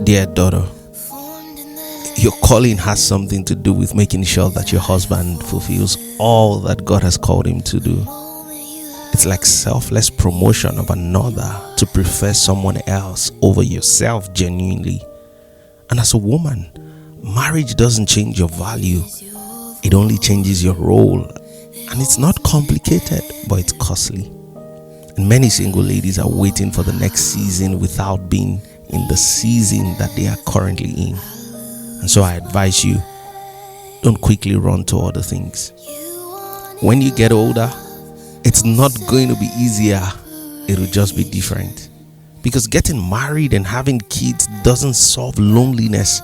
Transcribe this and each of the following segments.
Dear daughter, your calling has something to do with making sure that your husband fulfills all that God has called him to do. It's like selfless promotion of another to prefer someone else over yourself genuinely. And as a woman, marriage doesn't change your value. It only changes your role. And it's not complicated, but it's costly. And many single ladies are waiting for the next season without being in the season that they are currently in. And so I advise you, don't quickly run to other things. When you get older, it's not going to be easier. It'll just be different. Because getting married and having kids doesn't solve loneliness.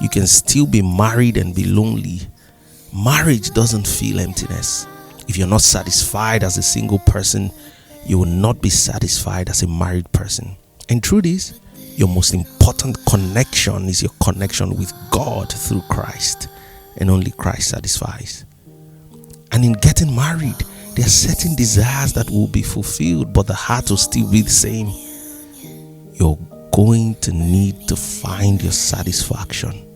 You can still be married and be lonely. Marriage doesn't feel emptiness. If you're not satisfied as a single person, you will not be satisfied as a married person. And truth is, your most important connection is your connection with God through Christ. And only Christ satisfies. And in getting married, there are certain desires that will be fulfilled, but the heart will still be the same. You're going to need to find your satisfaction.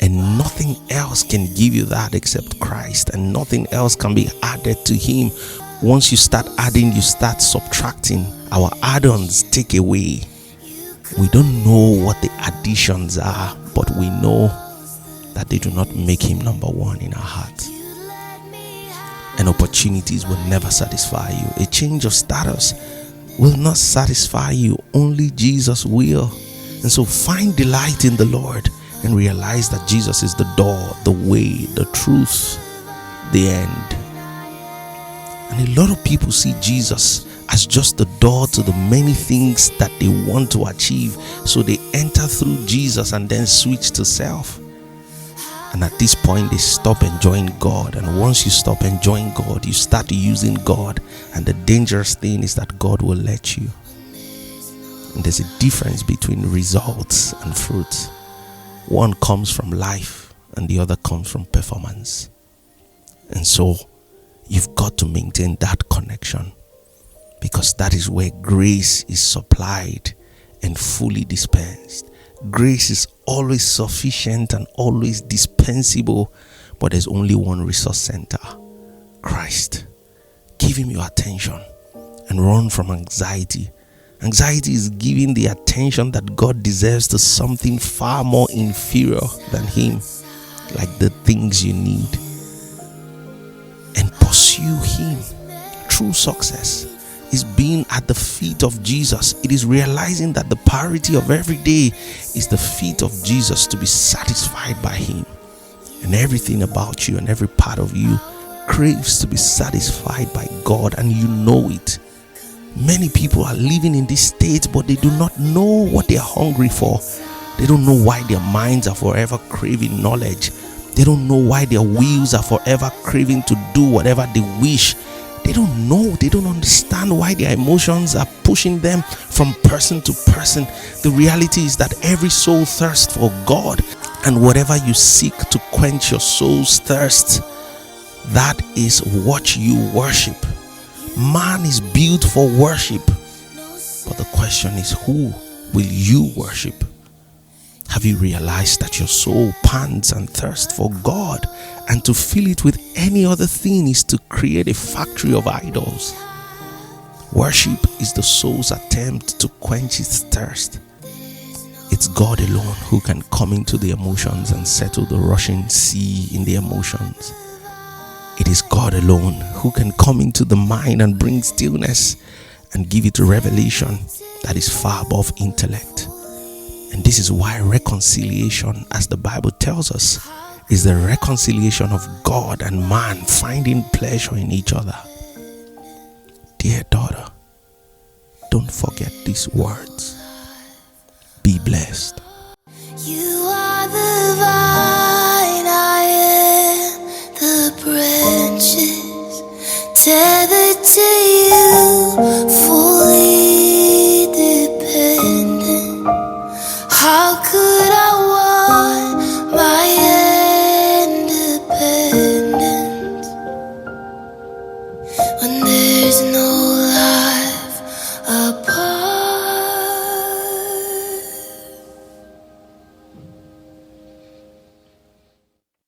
And nothing else can give you that except Christ. And nothing else can be added to Him. Once you start adding, you start subtracting. Our add-ons take away. We don't know what the additions are, but we know that they do not make Him number one in our heart. And opportunities will never satisfy you. A change of status will not satisfy you. Only Jesus will. And so find delight in the Lord and realize that Jesus is the door, the way, the truth, the end. And a lot of people see Jesus as just the door to the many things that they want to achieve. So they enter through Jesus and then switch to self. And at this point, they stop enjoying God. And once you stop enjoying God, you start using God. And the dangerous thing is that God will let you. And there's a difference between results and fruit. One comes from life and the other comes from performance. And so you've got to maintain that connection, because that is where grace is supplied and fully dispensed. Grace is always sufficient and always dispensable, but there's only one resource center: Christ. Give Him your attention and run from anxiety. Anxiety is giving the attention that God deserves to something far more inferior than Him, like the things you need. And pursue Him. True success is being at the feet of Jesus. It is realizing that the priority of every day is the feet of Jesus, to be satisfied by Him. And everything about you and every part of you craves to be satisfied by God, and you know it. Many people are living in this state, but they do not know what they are hungry for. They don't know why their minds are forever craving knowledge. They don't know why their wills are forever craving to do whatever they wish. They don't know. They don't understand why their emotions are pushing them from person to person. The reality is that every soul thirsts for God, and whatever you seek to quench your soul's thirst, that is what you worship. Man is built for worship, but the question is, who will you worship? Have you realized that your soul pants and thirsts for God, and to fill it with any other thing is to create a factory of idols? Worship is the soul's attempt to quench its thirst. It's God alone who can come into the emotions and settle the rushing sea in the emotions. It is God alone who can come into the mind and bring stillness and give it a revelation that is far above intellect. And this is why reconciliation, as the Bible tells us, is the reconciliation of God and man finding pleasure in each other. Dear daughter, don't forget these words. Be blessed.